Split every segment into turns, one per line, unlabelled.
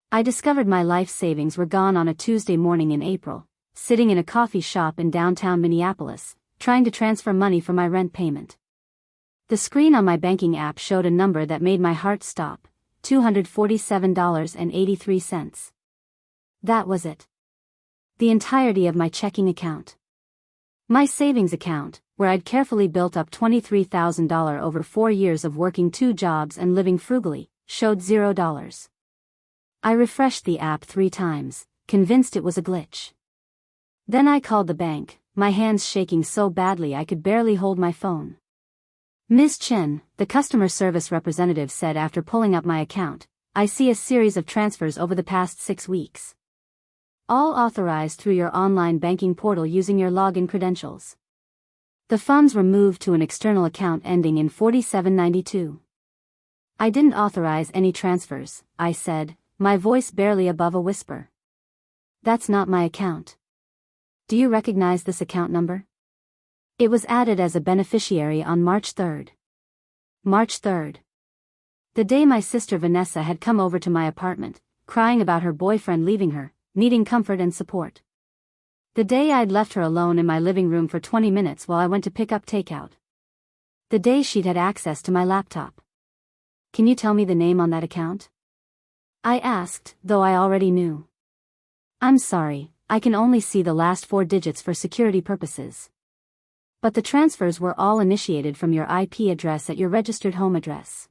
I discovered my life savings were gone on a Tuesday morning in April, sitting in a coffee shop in downtown Minneapolis, trying to transfer money for my rent payment. The screen on my banking app showed a number that made my heart stop, $247.83. That was it. The entirety of my checking account. My savings account, where I'd carefully built up $23,000 over 4 years of working 2 jobs and living frugally, showed $0. I refreshed the app 3 times, convinced it was a glitch. Then I called the bank, my hands shaking so badly I could barely hold my phone. Ms. Chen, the customer service representative said after pulling up my account, I see a series of transfers over the past 6 weeks. All authorized through your online banking portal using your login credentials. The funds were moved to an external account ending in 4792. I didn't authorize any transfers, I said, my voice barely above a whisper. That's not my account. Do you recognize this account number? It was added as a beneficiary on March 3rd. March 3rd. The day my sister Vanessa had come over to my apartment, crying about her boyfriend leaving her, needing comfort and support. The day I'd left her alone in my living room for 20 minutes while I went to pick up takeout. The day she'd had access to my laptop. Can you tell me the name on that account? I asked, though I already knew. I'm sorry, I can only see the last 4 digits for security purposes. But the transfers were all initiated from your IP address at your registered home address.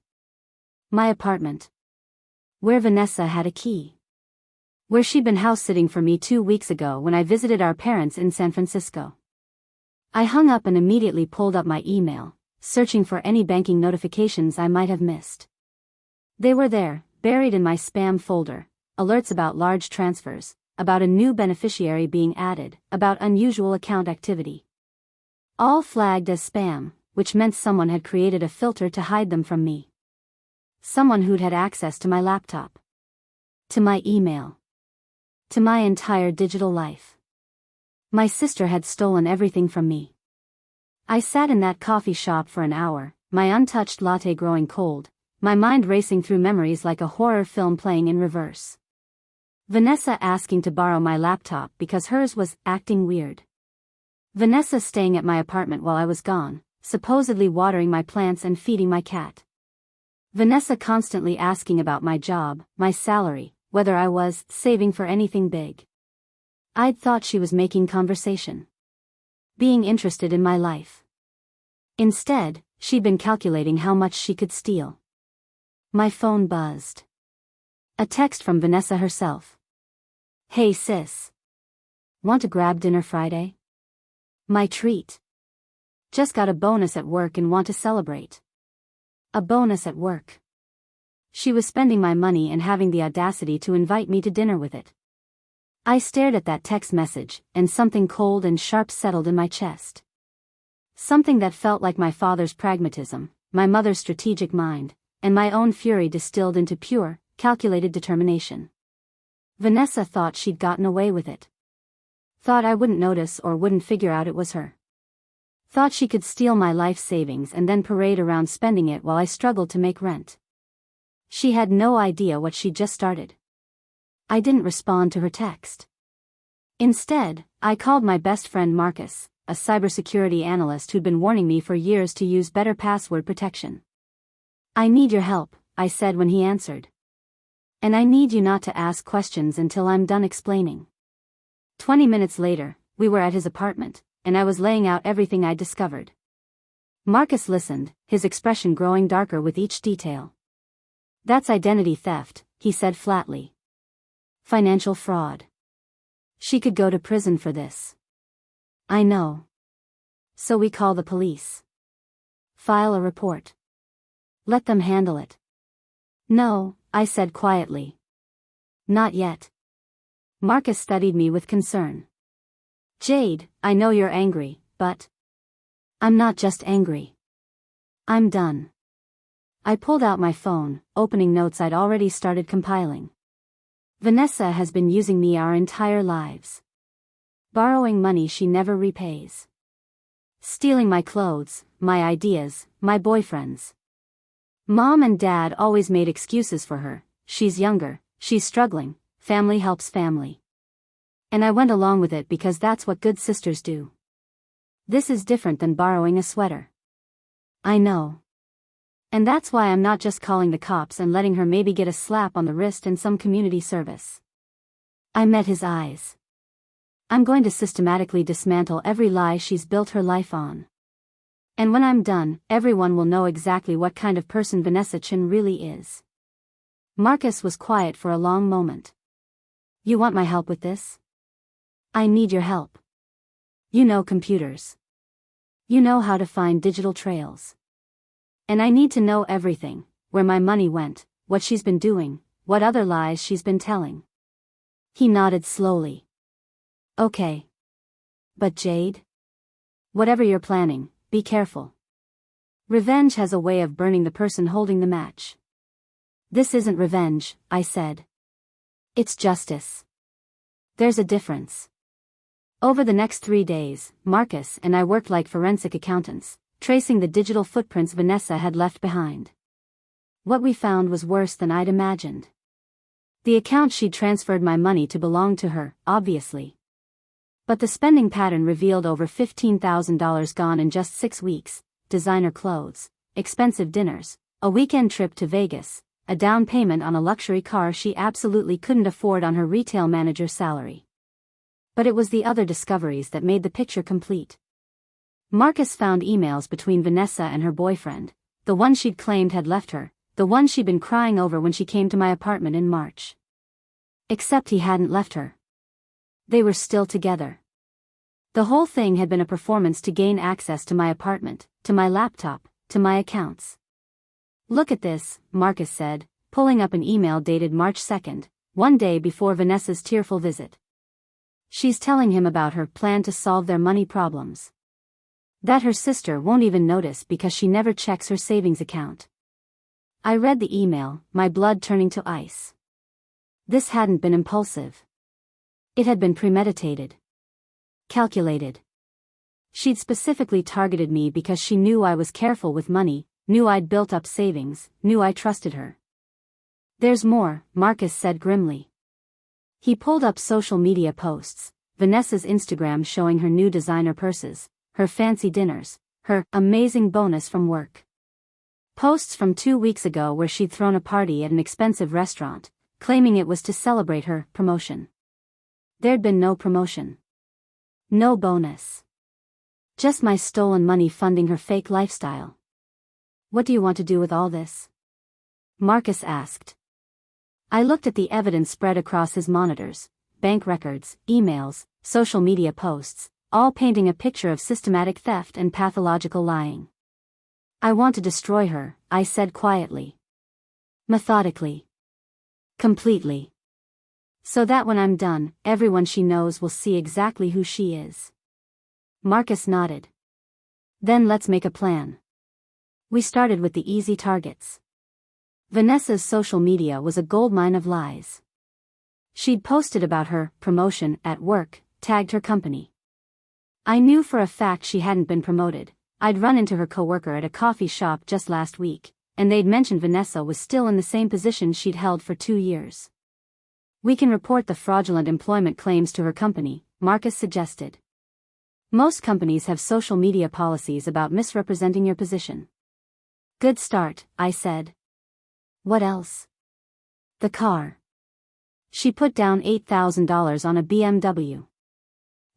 My apartment. Where Vanessa had a key. Where she'd been house-sitting for me 2 weeks ago when I visited our parents in San Francisco. I hung up and immediately pulled up my email, searching for any banking notifications I might have missed. They were there, buried in my spam folder, alerts about large transfers, about a new beneficiary being added, about unusual account activity. All flagged as spam, which meant someone had created a filter to hide them from me. Someone who'd had access to my laptop. To my email. To my entire digital life. My sister had stolen everything from me. I sat in that coffee shop for an hour, my untouched latte growing cold, my mind racing through memories like a horror film playing in reverse. Vanessa asking to borrow my laptop because hers was acting weird. Vanessa staying at my apartment while I was gone, supposedly watering my plants and feeding my cat. Vanessa constantly asking about my job, my salary, whether I was saving for anything big. I'd thought she was making conversation. Being interested in my life. Instead, she'd been calculating how much she could steal. My phone buzzed. A text from Vanessa herself. Hey sis. Want to grab dinner Friday? My treat. Just got a bonus at work and want to celebrate. A bonus at work. She was spending my money and having the audacity to invite me to dinner with it. I stared at that text message, and something cold and sharp settled in my chest. Something that felt like my father's pragmatism, my mother's strategic mind, and my own fury distilled into pure, calculated determination. Vanessa thought she'd gotten away with it. Thought I wouldn't notice or wouldn't figure out it was her. Thought she could steal my life savings and then parade around spending it while I struggled to make rent. She had no idea what she'd just started. I didn't respond to her text. Instead, I called my best friend Marcus, a cybersecurity analyst who'd been warning me for years to use better password protection. I need your help, I said when he answered. And I need you not to ask questions until I'm done explaining. 20 minutes later, we were at his apartment, and I was laying out everything I'd discovered. Marcus listened, his expression growing darker with each detail. That's identity theft, he said flatly. Financial fraud. She could go to prison for this. I know. So we call the police. File a report. Let them handle it. No, I said quietly. Not yet. Marcus studied me with concern. Jade, I know you're angry, but I'm not just angry. I'm done. I pulled out my phone, opening notes I'd already started compiling. Vanessa has been using me our entire lives. Borrowing money she never repays. Stealing my clothes, my ideas, my boyfriends. Mom and Dad always made excuses for her. She's younger, she's struggling, family helps family. And I went along with it because that's what good sisters do. This is different than borrowing a sweater. I know. And that's why I'm not just calling the cops and letting her maybe get a slap on the wrist and some community service. I met his eyes. I'm going to systematically dismantle every lie she's built her life on. And when I'm done, everyone will know exactly what kind of person Vanessa Chin really is. Marcus was quiet for a long moment. You want my help with this? I need your help. You know computers. You know how to find digital trails. And I need to know everything, where my money went, what she's been doing, what other lies she's been telling. He nodded slowly. Okay. But Jade? Whatever you're planning, be careful. Revenge has a way of burning the person holding the match. This isn't revenge, I said. It's justice. There's a difference. Over the next 3 days, Marcus and I worked like forensic accountants, tracing the digital footprints Vanessa had left behind. What we found was worse than I'd imagined. The account she'd transferred my money to belonged to her, obviously. But the spending pattern revealed over $15,000 gone in just 6 weeks, designer clothes, expensive dinners, a weekend trip to Vegas, a down payment on a luxury car she absolutely couldn't afford on her retail manager's salary. But it was the other discoveries that made the picture complete. Marcus found emails between Vanessa and her boyfriend, the one she'd claimed had left her, the one she'd been crying over when she came to my apartment in March. Except he hadn't left her. They were still together. The whole thing had been a performance to gain access to my apartment, to my laptop, to my accounts. Look at this, Marcus said, pulling up an email dated March 2nd, one day before Vanessa's tearful visit. She's telling him about her plan to solve their money problems. That her sister won't even notice because she never checks her savings account. I read the email, my blood turning to ice. This hadn't been impulsive. It had been premeditated. Calculated. She'd specifically targeted me because she knew I was careful with money, knew I'd built up savings, knew I trusted her. There's more, Marcus said grimly. He pulled up social media posts, Vanessa's Instagram showing her new designer purses, her fancy dinners, her amazing bonus from work. Posts from 2 weeks ago where she'd thrown a party at an expensive restaurant, claiming it was to celebrate her promotion. There'd been no promotion. No bonus. Just my stolen money funding her fake lifestyle. What do you want to do with all this? Marcus asked. I looked at the evidence spread across his monitors, bank records, emails, social media posts, all painting a picture of systematic theft and pathological lying. I want to destroy her, I said quietly. Methodically. Completely. So that when I'm done, everyone she knows will see exactly who she is. Marcus nodded. Then let's make a plan. We started with the easy targets. Vanessa's social media was a goldmine of lies. She'd posted about her promotion at work, tagged her company. I knew for a fact she hadn't been promoted. I'd run into her coworker at a coffee shop just last week, and they'd mentioned Vanessa was still in the same position she'd held for 2 years. We can report the fraudulent employment claims to her company, Marcus suggested. Most companies have social media policies about misrepresenting your position. Good start, I said. What else? The car. She put down $8,000 on a BMW.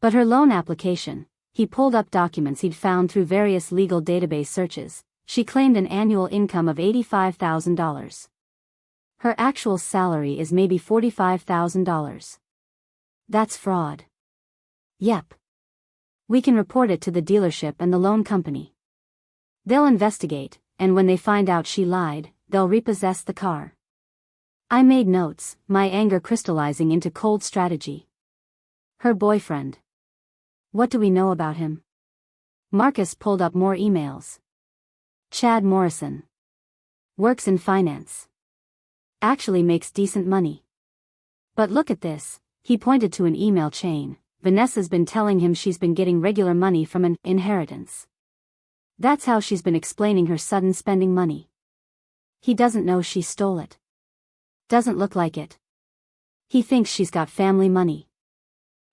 But her loan application, he pulled up documents he'd found through various legal database searches, she claimed an annual income of $85,000. Her actual salary is maybe $45,000. That's fraud. Yep. We can report it to the dealership and the loan company. They'll investigate, and when they find out she lied, they'll repossess the car. I made notes, my anger crystallizing into cold strategy. Her boyfriend. What do we know about him? Marcus pulled up more emails. Chad Morrison. Works in finance. Actually makes decent money. But look at this, he pointed to an email chain. Vanessa's been telling him she's been getting regular money from an inheritance. That's how she's been explaining her sudden spending money. He doesn't know she stole it. Doesn't look like it, He thinks she's got family money.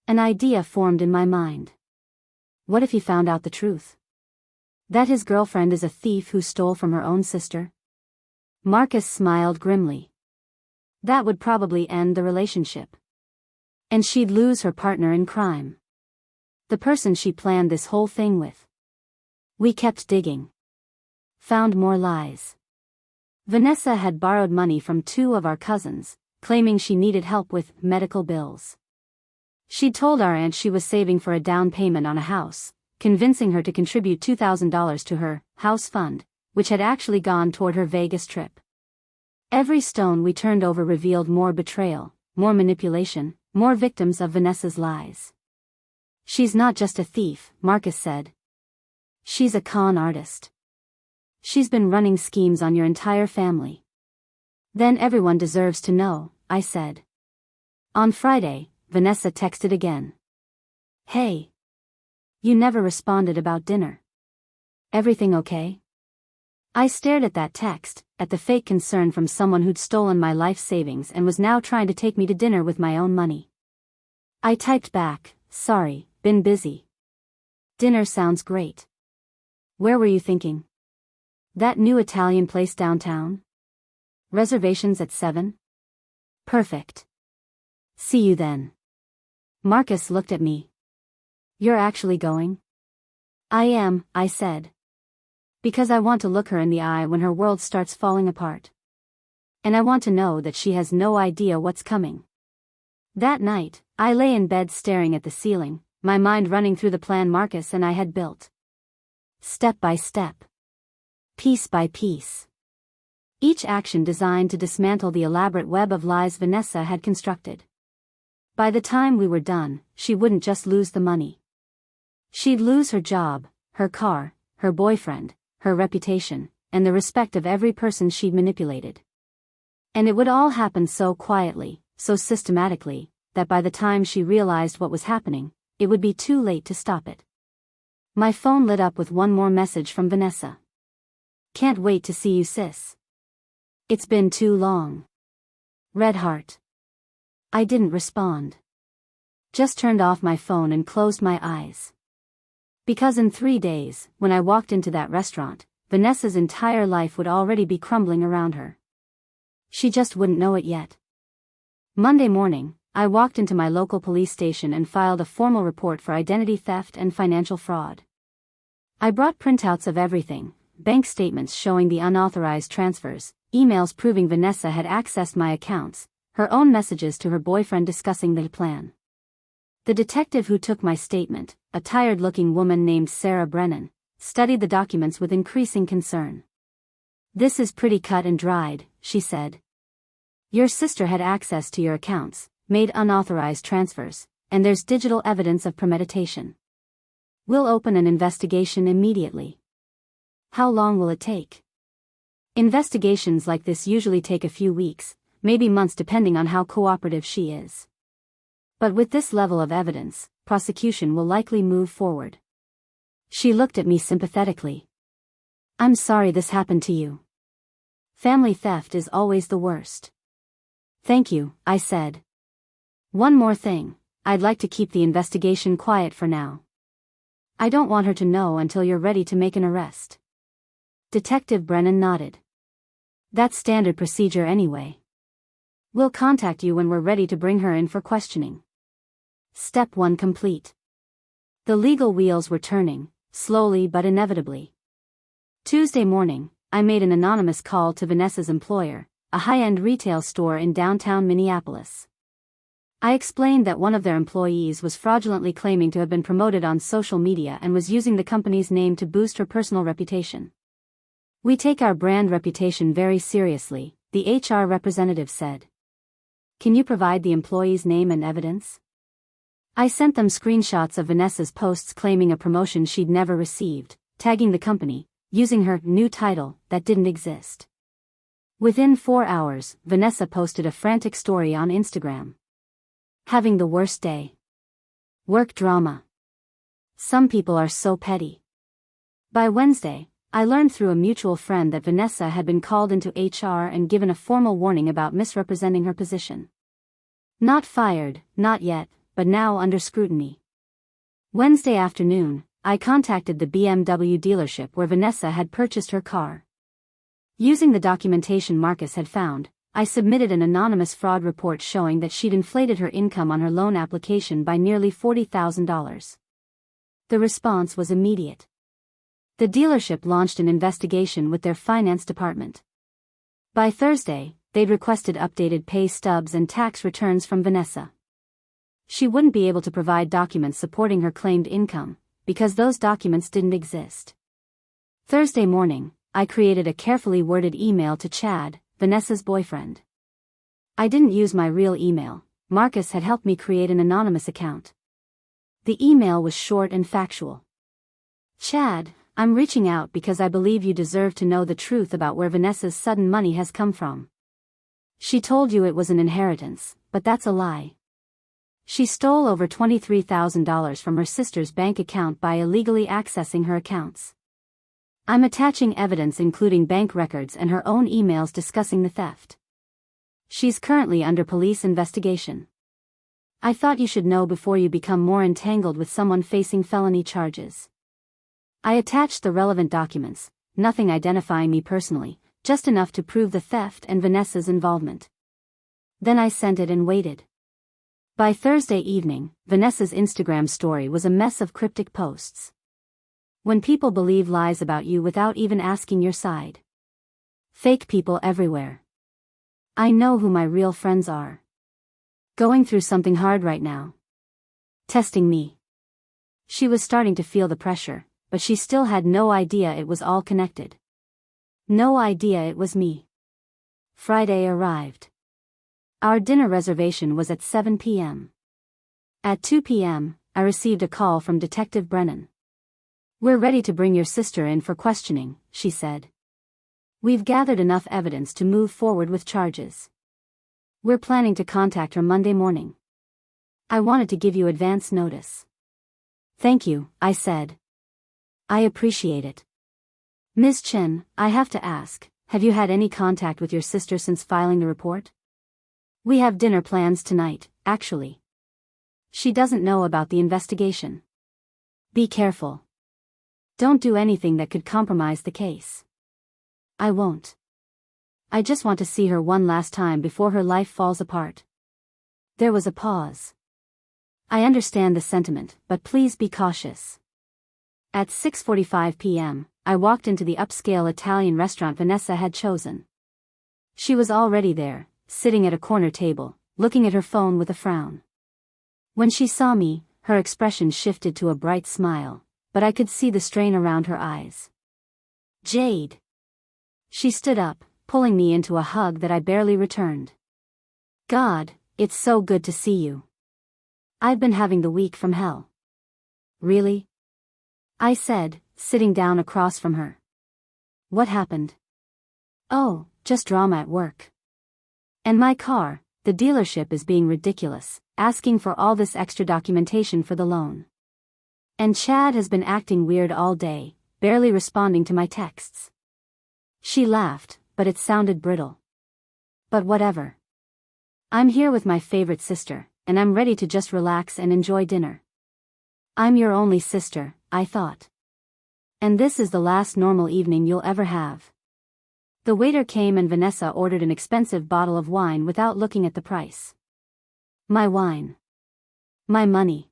An idea formed in my mind. What if he found out the truth? That his girlfriend is a thief who stole from her own sister? Marcus smiled grimly. That would probably end the relationship. And she'd lose her partner in crime. The person she planned this whole thing with. We kept digging. Found more lies. Vanessa had borrowed money from 2 of our cousins, claiming she needed help with medical bills. She'd told our aunt she was saving for a down payment on a house, convincing her to contribute $2,000 to her house fund, which had actually gone toward her Vegas trip. Every stone we turned over revealed more betrayal, more manipulation, more victims of Vanessa's lies. She's not just a thief, Marcus said. She's a con artist. She's been running schemes on your entire family. Then everyone deserves to know, I said. On Friday, Vanessa texted again. Hey. You never responded about dinner. Everything okay? I stared at that text, at the fake concern from someone who'd stolen my life savings and was now trying to take me to dinner with my own money. I typed back, sorry, been busy. Dinner sounds great. Where were you thinking? That new Italian place downtown? Reservations at 7? Perfect. See you then. Marcus looked at me. You're actually going? I am, I said. Because I want to look her in the eye when her world starts falling apart. And I want to know that she has no idea what's coming. That night, I lay in bed staring at the ceiling, my mind running through the plan Marcus and I had built. Step by step. Piece by piece. Each action designed to dismantle the elaborate web of lies Vanessa had constructed. By the time we were done, she wouldn't just lose the money. She'd lose her job, her car, her boyfriend, her reputation, and the respect of every person she'd manipulated. And it would all happen so quietly, so systematically, that by the time she realized what was happening, it would be too late to stop it. My phone lit up with one more message from Vanessa. Can't wait to see you, sis. It's been too long. Red heart. I didn't respond. Just turned off my phone and closed my eyes. Because in 3 days, when I walked into that restaurant, Vanessa's entire life would already be crumbling around her. She just wouldn't know it yet. Monday morning, I walked into my local police station and filed a formal report for identity theft and financial fraud. I brought printouts of everything, bank statements showing the unauthorized transfers, emails proving Vanessa had accessed my accounts, her own messages to her boyfriend discussing the plan. The detective who took my statement, a tired-looking woman named Sarah Brennan, studied the documents with increasing concern. This is pretty cut and dried, she said. Your sister had access to your accounts, made unauthorized transfers, and there's digital evidence of premeditation. We'll open an investigation immediately. How long will it take? Investigations like this usually take a few weeks, maybe months depending on how cooperative she is. But with this level of evidence, prosecution will likely move forward. She looked at me sympathetically. I'm sorry this happened to you. Family theft is always the worst. Thank you, I said. One more thing, I'd like to keep the investigation quiet for now. I don't want her to know until you're ready to make an arrest. Detective Brennan nodded. That's standard procedure anyway. We'll contact you when we're ready to bring her in for questioning. Step 1 complete. The legal wheels were turning, slowly but inevitably. Tuesday morning, I made an anonymous call to Vanessa's employer, a high-end retail store in downtown Minneapolis. I explained that one of their employees was fraudulently claiming to have been promoted on social media and was using the company's name to boost her personal reputation. We take our brand reputation very seriously, the HR representative said. Can you provide the employee's name and evidence? I sent them screenshots of Vanessa's posts claiming a promotion she'd never received, tagging the company, using her new title that didn't exist. Within 4 hours, Vanessa posted a frantic story on Instagram. Having the worst day. Work drama. Some people are so petty. By Wednesday, I learned through a mutual friend that Vanessa had been called into HR and given a formal warning about misrepresenting her position. Not fired, not yet, but now under scrutiny. Wednesday afternoon, I contacted the BMW dealership where Vanessa had purchased her car. Using the documentation Marcus had found, I submitted an anonymous fraud report showing that she'd inflated her income on her loan application by nearly $40,000. The response was immediate. The dealership launched an investigation with their finance department. By Thursday, they'd requested updated pay stubs and tax returns from Vanessa. She wouldn't be able to provide documents supporting her claimed income, because those documents didn't exist. Thursday morning, I created a carefully worded email to Chad, Vanessa's boyfriend. I didn't use my real email. Marcus had helped me create an anonymous account. The email was short and factual. Chad, I'm reaching out because I believe you deserve to know the truth about where Vanessa's sudden money has come from. She told you it was an inheritance, but that's a lie. She stole over $23,000 from her sister's bank account by illegally accessing her accounts. I'm attaching evidence including bank records and her own emails discussing the theft. She's currently under police investigation. I thought you should know before you become more entangled with someone facing felony charges. I attached the relevant documents, nothing identifying me personally, just enough to prove the theft and Vanessa's involvement. Then I sent it and waited. By Thursday evening, Vanessa's Instagram story was a mess of cryptic posts. When people believe lies about you without even asking your side. Fake people everywhere. I know who my real friends are. Going through something hard right now. Testing me. She was starting to feel the pressure, but she still had no idea it was all connected. No idea it was me. Friday arrived. Our dinner reservation was at 7 p.m. At 2 p.m., I received a call from Detective Brennan. We're ready to bring your sister in for questioning, she said. We've gathered enough evidence to move forward with charges. We're planning to contact her Monday morning. I wanted to give you advance notice. Thank you, I said. I appreciate it. Ms. Chen, I have to ask, have you had any contact with your sister since filing the report? We have dinner plans tonight, actually. She doesn't know about the investigation. Be careful. Don't do anything that could compromise the case. I won't. I just want to see her one last time before her life falls apart. There was a pause. I understand the sentiment, but please be cautious. At 6:45 p.m., I walked into the upscale Italian restaurant Vanessa had chosen. She was already there, sitting at a corner table, looking at her phone with a frown. When she saw me, her expression shifted to a bright smile, but I could see the strain around her eyes. Jade. She stood up, pulling me into a hug that I barely returned. God, it's so good to see you. I've been having the week from hell. Really? I said, sitting down across from her. What happened? Oh, just drama at work. And my car, the dealership is being ridiculous, asking for all this extra documentation for the loan. And Chad has been acting weird all day, barely responding to my texts. She laughed, but it sounded brittle. But whatever. I'm here with my favorite sister, and I'm ready to just relax and enjoy dinner. I'm your only sister, I thought. And this is the last normal evening you'll ever have. The waiter came and Vanessa ordered an expensive bottle of wine without looking at the price. My wine. My money.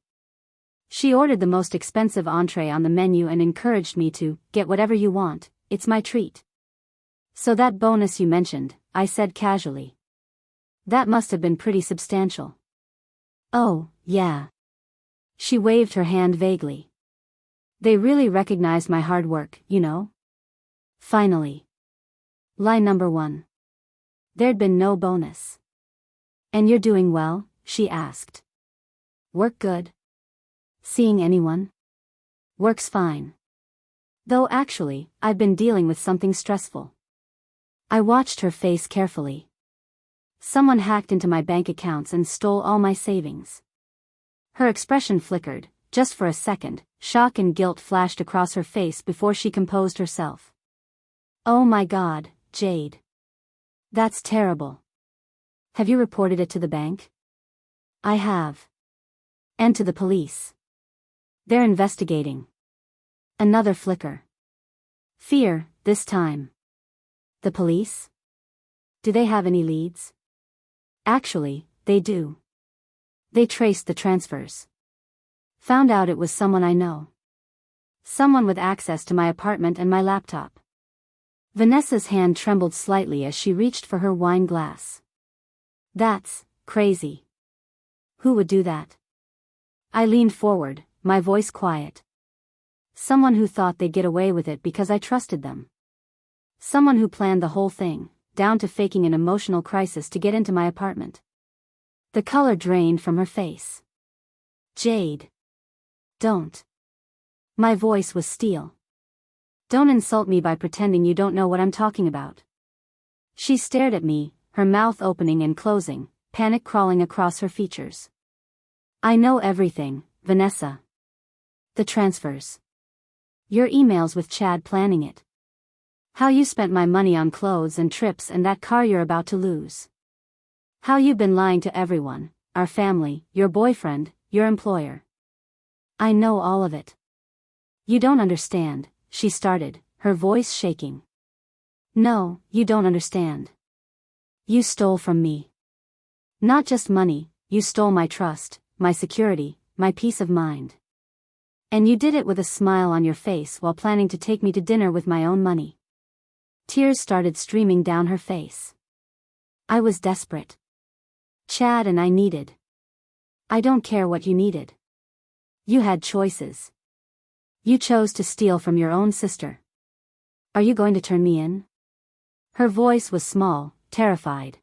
She ordered the most expensive entree on the menu and encouraged me to get whatever you want, it's my treat. So that bonus you mentioned, I said casually. That must have been pretty substantial. Oh, yeah. She waved her hand vaguely. They really recognized my hard work, you know? Finally. Lie number 1. There'd been no bonus. And you're doing well? She asked. Work good? Seeing anyone? Works fine. Though actually, I've been dealing with something stressful. I watched her face carefully. Someone hacked into my bank accounts and stole all my savings. Her expression flickered, just for a second, shock and guilt flashed across her face before she composed herself. Oh my God, Jade. That's terrible. Have you reported it to the bank? I have. And to the police. They're investigating. Another flicker. Fear, this time. The police? Do they have any leads? Actually, they do. They traced the transfers. Found out it was someone I know. Someone with access to my apartment and my laptop. Vanessa's hand trembled slightly as she reached for her wine glass. That's crazy. Who would do that? I leaned forward, my voice quiet. Someone who thought they'd get away with it because I trusted them. Someone who planned the whole thing, down to faking an emotional crisis to get into my apartment. The color drained from her face. Jade. Don't. My voice was steel. Don't insult me by pretending you don't know what I'm talking about. She stared at me, her mouth opening and closing, panic crawling across her features. I know everything, Vanessa. The transfers. Your emails with Chad planning it. How you spent my money on clothes and trips and that car you're about to lose. How you've been lying to everyone, our family, your boyfriend, your employer. I know all of it. You don't understand, she started, her voice shaking. No, you don't understand. You stole from me. Not just money, you stole my trust, my security, my peace of mind. And you did it with a smile on your face while planning to take me to dinner with my own money. Tears started streaming down her face. I was desperate. Chad and I needed. I don't care what you needed. You had choices. You chose to steal from your own sister. Are you going to turn me in? Her voice was small, terrified.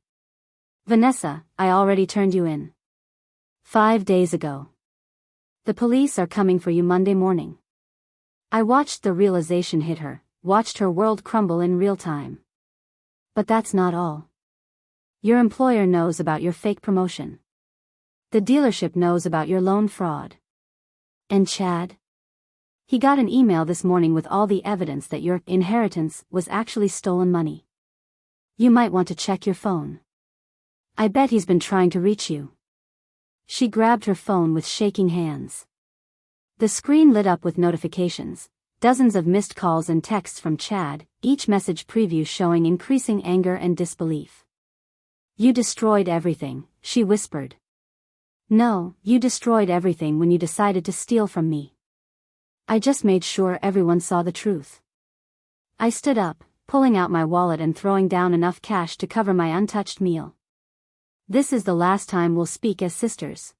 Vanessa, I already turned you in. 5 days ago. The police are coming for you Monday morning. I watched the realization hit her, watched her world crumble in real time. But that's not all. Your employer knows about your fake promotion. The dealership knows about your loan fraud. And Chad? He got an email this morning with all the evidence that your inheritance was actually stolen money. You might want to check your phone. I bet he's been trying to reach you. She grabbed her phone with shaking hands. The screen lit up with notifications, dozens of missed calls and texts from Chad, each message preview showing increasing anger and disbelief. You destroyed everything, she whispered. No, you destroyed everything when you decided to steal from me. I just made sure everyone saw the truth. I stood up, pulling out my wallet and throwing down enough cash to cover my untouched meal. This is the last time we'll speak as sisters.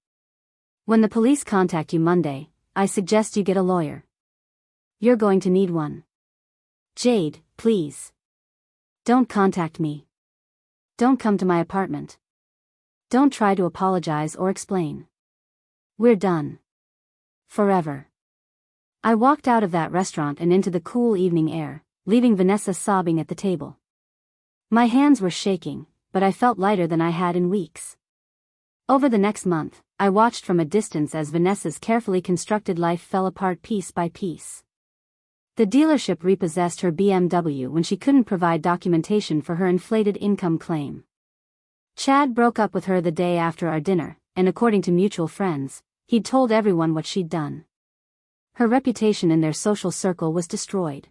When the police contact you Monday, I suggest you get a lawyer. You're going to need one. Jade, please. Don't contact me. Don't come to my apartment. Don't try to apologize or explain. We're done. Forever. I walked out of that restaurant and into the cool evening air, leaving Vanessa sobbing at the table. My hands were shaking, but I felt lighter than I had in weeks. Over the next month, I watched from a distance as Vanessa's carefully constructed life fell apart piece by piece. The dealership repossessed her BMW when she couldn't provide documentation for her inflated income claim. Chad broke up with her the day after our dinner, and according to mutual friends, he'd told everyone what she'd done. Her reputation in their social circle was destroyed.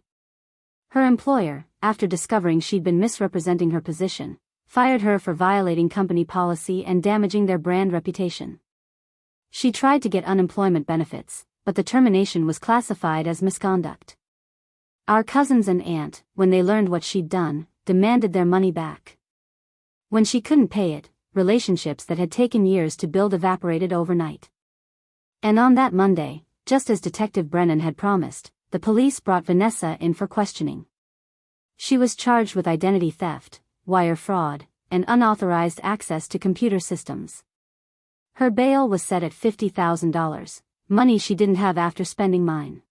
Her employer, after discovering she'd been misrepresenting her position, fired her for violating company policy and damaging their brand reputation. She tried to get unemployment benefits, but the termination was classified as misconduct. Our cousins and aunt, when they learned what she'd done, demanded their money back. When she couldn't pay it, relationships that had taken years to build evaporated overnight. And on that Monday, just as Detective Brennan had promised, the police brought Vanessa in for questioning. She was charged with identity theft, wire fraud, and unauthorized access to computer systems. Her bail was set at $50,000, money she didn't have after spending mine.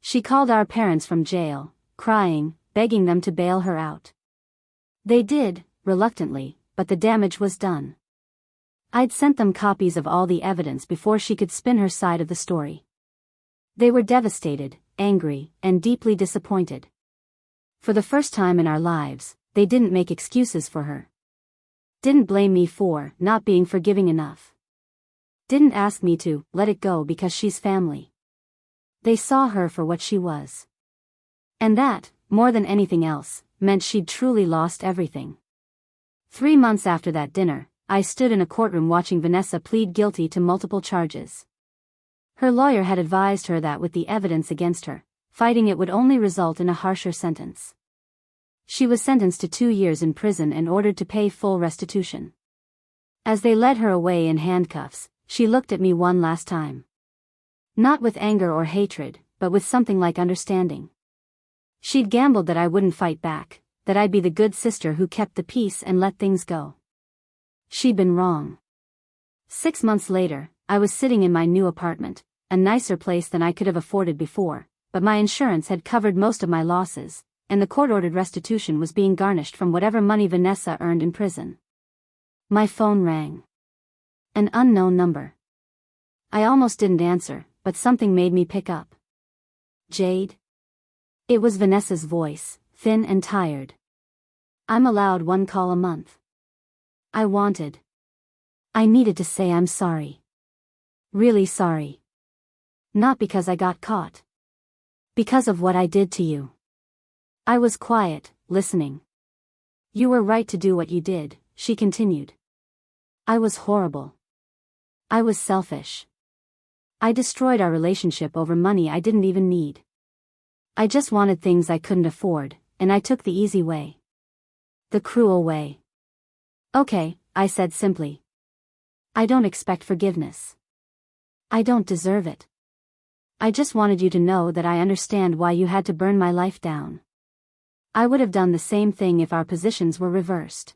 She called our parents from jail, crying, begging them to bail her out. They did, reluctantly, but the damage was done. I'd sent them copies of all the evidence before she could spin her side of the story. They were devastated, angry, and deeply disappointed. For the first time in our lives, they didn't make excuses for her. Didn't blame me for not being forgiving enough. didn't ask me to let it go because she's family. They saw her for what she was. And that, more than anything else, meant she'd truly lost everything. 3 months after that dinner, I stood in a courtroom watching Vanessa plead guilty to multiple charges. Her lawyer had advised her that with the evidence against her, fighting it would only result in a harsher sentence. She was sentenced to 2 years in prison and ordered to pay full restitution. As they led her away in handcuffs, she looked at me one last time. Not with anger or hatred, but with something like understanding. She'd gambled that I wouldn't fight back, that I'd be the good sister who kept the peace and let things go. She'd been wrong. 6 months later, I was sitting in my new apartment, a nicer place than I could have afforded before, but my insurance had covered most of my losses, and the court-ordered restitution was being garnished from whatever money Vanessa earned in prison. My phone rang. An unknown number. I almost didn't answer, but something made me pick up. Jade? It was Vanessa's voice, thin and tired. I'm allowed 1 call a month. I needed to say I'm sorry. Really sorry. Not because I got caught. Because of what I did to you. I was quiet, listening. You were right to do what you did, she continued. I was horrible. I was selfish. I destroyed our relationship over money I didn't even need. I just wanted things I couldn't afford, and I took the easy way. The cruel way. Okay, I said simply. I don't expect forgiveness. I don't deserve it. I just wanted you to know that I understand why you had to burn my life down. I would have done the same thing if our positions were reversed.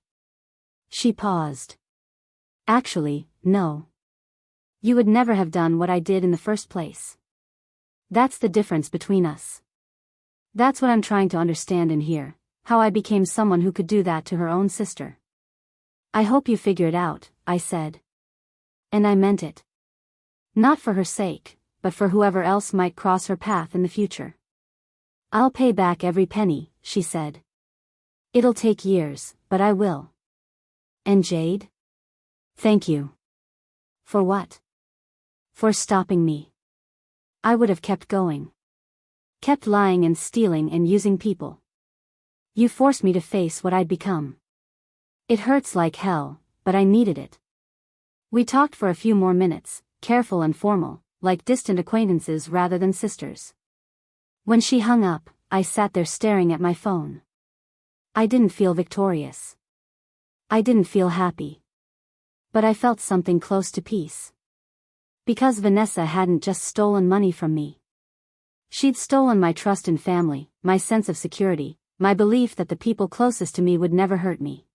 She paused. Actually, no. You would never have done what I did in the first place. That's the difference between us. That's what I'm trying to understand and hear, how I became someone who could do that to her own sister. I hope you figure it out, I said. And I meant it. Not for her sake, but for whoever else might cross her path in the future. I'll pay back every penny, she said. It'll take years, but I will. And Jade? Thank you. For what? For stopping me. I would have kept going. Kept lying and stealing and using people. You forced me to face what I'd become. It hurts like hell, but I needed it. We talked for a few more minutes, careful and formal, like distant acquaintances rather than sisters. When she hung up, I sat there staring at my phone. I didn't feel victorious. I didn't feel happy. But I felt something close to peace. Because Vanessa hadn't just stolen money from me. She'd stolen my trust in family, my sense of security, my belief that the people closest to me would never hurt me.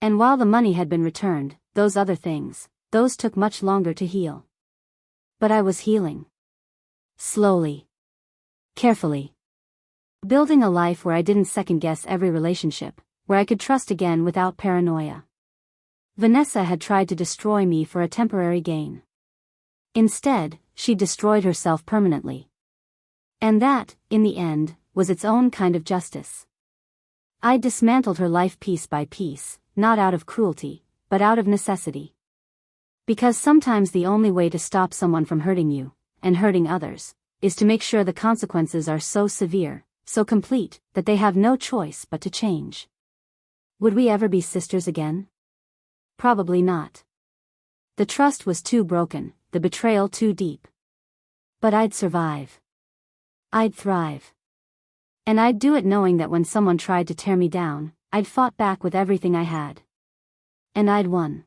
And while the money had been returned, those other things, those took much longer to heal. But I was healing. Slowly. Carefully. Building a life where I didn't second-guess every relationship, where I could trust again without paranoia. Vanessa had tried to destroy me for a temporary gain. Instead, she destroyed herself permanently. And that, in the end, was its own kind of justice. I dismantled her life piece by piece, not out of cruelty, but out of necessity. Because sometimes the only way to stop someone from hurting you, and hurting others, is to make sure the consequences are so severe, so complete, that they have no choice but to change. Would we ever be sisters again? Probably not. The trust was too broken, the betrayal too deep. But I'd survive. I'd thrive. And I'd do it knowing that when someone tried to tear me down, I'd fought back with everything I had. And I'd won.